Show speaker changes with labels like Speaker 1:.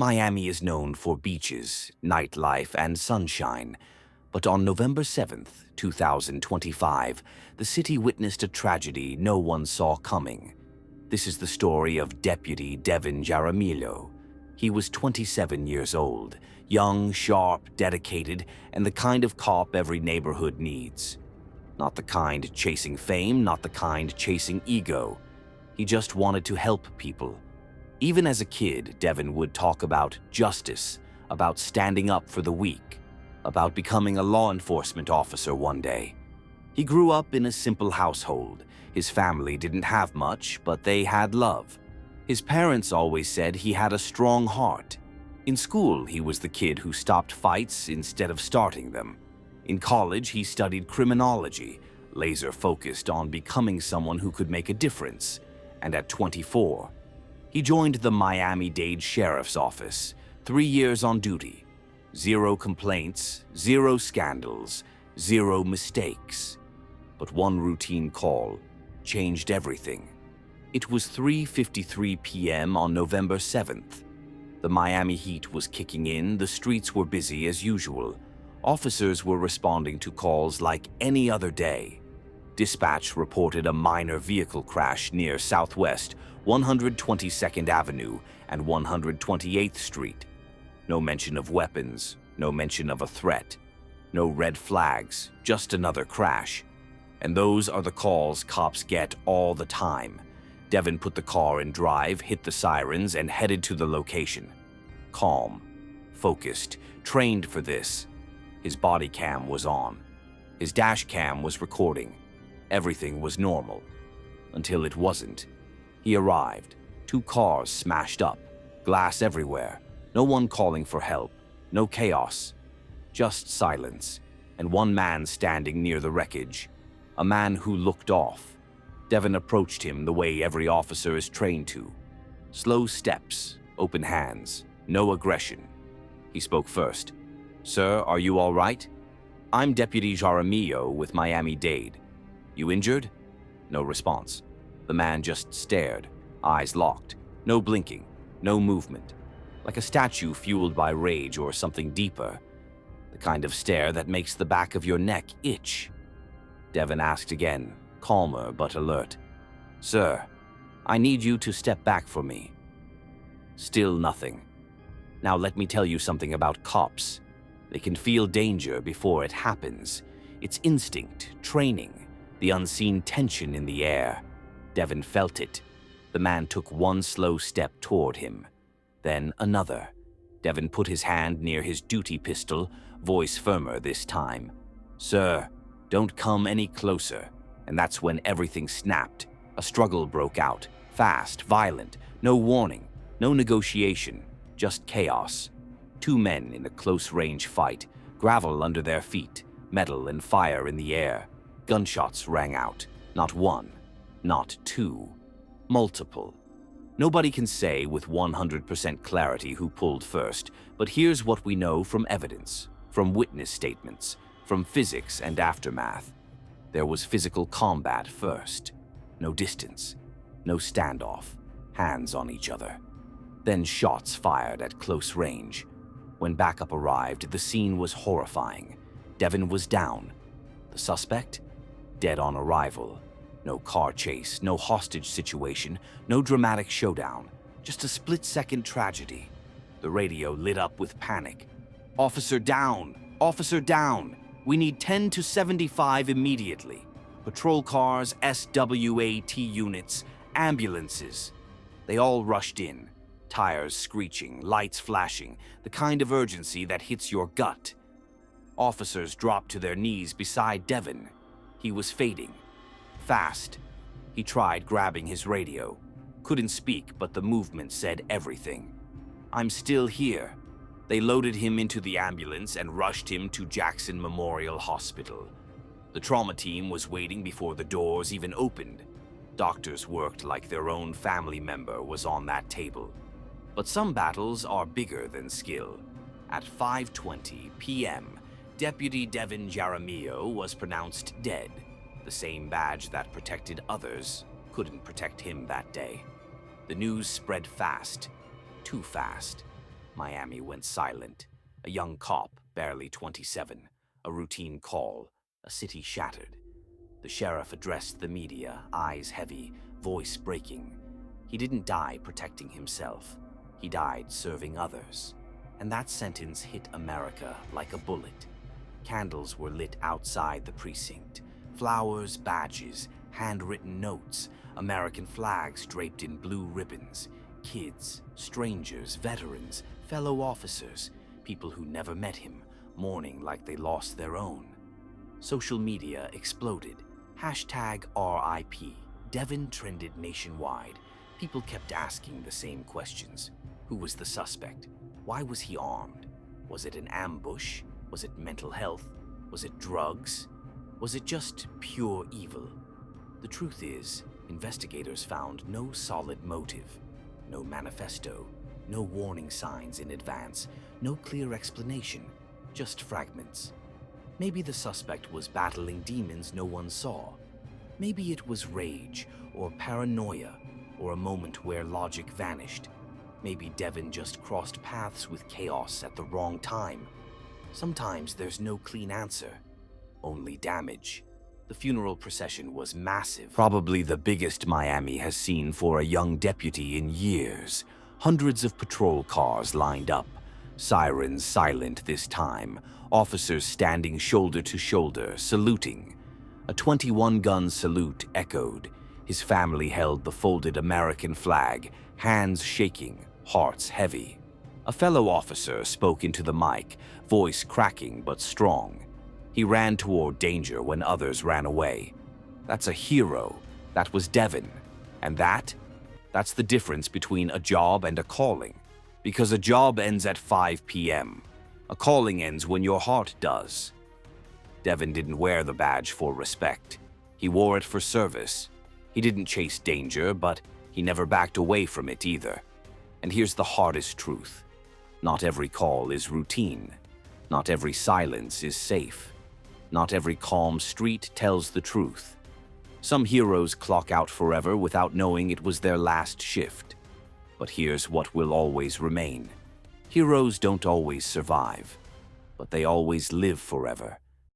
Speaker 1: Miami is known for beaches, nightlife, and sunshine, but on November 7th, 2025, the city witnessed a tragedy no one saw coming. This is the story of Deputy Devin Jaramillo. He was 27 years old, young, sharp, dedicated, and the kind of cop every neighborhood needs. Not the kind chasing fame, not the kind chasing ego. He just wanted to help people. Even as a kid, Devin would talk about justice, about standing up for the weak, about becoming a law enforcement officer one day. He grew up in a simple household. His family didn't have much, but they had love. His parents always said he had a strong heart. In school, he was the kid who stopped fights instead of starting them. In college, he studied criminology, laser-focused on becoming someone who could make a difference. And at 24, he joined the Miami-Dade Sheriff's Office, 3 years on duty. 0 complaints, 0 scandals, 0 mistakes. But one routine call changed everything. It was 3:53 p.m. on November 7th. The Miami heat was kicking in, the streets were busy as usual. Officers were responding to calls like any other day. Dispatch reported a minor vehicle crash near Southwest 122nd Avenue and 128th Street. No mention of weapons, no mention of a threat. No red flags, just another crash. And those are the calls cops get all the time. Devin put the car in drive, hit the sirens, and headed to the location. Calm, focused, trained for this. His body cam was on. His dash cam was recording. Everything was normal. Until it wasn't. He arrived. 2 cars smashed up. Glass everywhere. No one calling for help. No chaos. Just silence. And one man standing near the wreckage. A man who looked off. Devin approached him the way every officer is trained to. Slow steps, open hands, no aggression. He spoke first. "Sir, are you all right? I'm Deputy Jaramillo with Miami-Dade. You injured?" No response. The man just stared, eyes locked, no blinking, no movement. Like a statue fueled by rage or something deeper. The kind of stare that makes the back of your neck itch. Devin asked again, calmer but alert. "Sir, I need you to step back for me." Still nothing. Now let me tell you something about cops. They can feel danger before it happens. It's instinct, training, the unseen tension in the air. Devin felt it. The man took one slow step toward him. Then another. Devin put his hand near his duty pistol, voice firmer this time. "Sir, don't come any closer." And that's when everything snapped. A struggle broke out. Fast, violent, no warning, no negotiation, just chaos. 2 men in a close-range fight, gravel under their feet, metal and fire in the air. Gunshots rang out. Not 1, not 2, multiple. Nobody can say with 100% clarity who pulled first, but here's what we know from evidence, from witness statements, from physics and aftermath. There was physical combat first. No distance, no standoff, hands on each other. Then shots fired at close range. When backup arrived, the scene was horrifying. Devin was down. The suspect? Dead on arrival. No car chase, no hostage situation, no dramatic showdown. Just a split-second tragedy. The radio lit up with panic. "Officer down! Officer down! We need 10 to 75 immediately. Patrol cars, SWAT units, ambulances." They all rushed in. Tires screeching, lights flashing, the kind of urgency that hits your gut. Officers dropped to their knees beside Devin. He was fading. Fast. He tried grabbing his radio. Couldn't speak, but the movement said everything. "I'm still here." They loaded him into the ambulance and rushed him to Jackson Memorial Hospital. The trauma team was waiting before the doors even opened. Doctors worked like their own family member was on that table. But some battles are bigger than skill. At 5:20 p.m., Deputy Devin Jaramillo was pronounced dead. The same badge that protected others couldn't protect him that day. The news spread fast, too fast. Miami went silent. A young cop, barely 27. A routine call. A city shattered. The sheriff addressed the media, eyes heavy, voice breaking. He didn't die protecting himself. He died serving others. And that sentence hit America like a bullet. Candles were lit outside the precinct. Flowers, badges, handwritten notes, American flags draped in blue ribbons. Kids, strangers, veterans, fellow officers, people who never met him, mourning like they lost their own. Social media exploded. Hashtag RIP. Devin trended nationwide. People kept asking the same questions. Who was the suspect? Why was he armed? Was it an ambush? Was it mental health? Was it drugs? Was it just pure evil? The truth is, investigators found no solid motive, no manifesto, no warning signs in advance, no clear explanation, just fragments. Maybe the suspect was battling demons no one saw. Maybe it was rage or paranoia or a moment where logic vanished. Maybe Devin just crossed paths with chaos at the wrong time. Sometimes there's no clean answer, only damage. The funeral procession was massive, probably the biggest Miami has seen for a young deputy in years. Hundreds of patrol cars lined up, sirens silent this time, officers standing shoulder to shoulder, saluting. A 21-gun salute echoed. His family held the folded American flag, hands shaking, hearts heavy. A fellow officer spoke into the mic, voice cracking but strong. He ran toward danger when others ran away. That's a hero. That was Devin. And that's the difference between a job and a calling. Because a job ends at 5 p.m. A calling ends when your heart does. Devin didn't wear the badge for respect. He wore it for service. He didn't chase danger, but he never backed away from it either. And here's the hardest truth. Not every call is routine. Not every silence is safe. Not every calm street tells the truth. Some heroes clock out forever without knowing it was their last shift. But here's what will always remain. Heroes don't always survive, but they always live forever.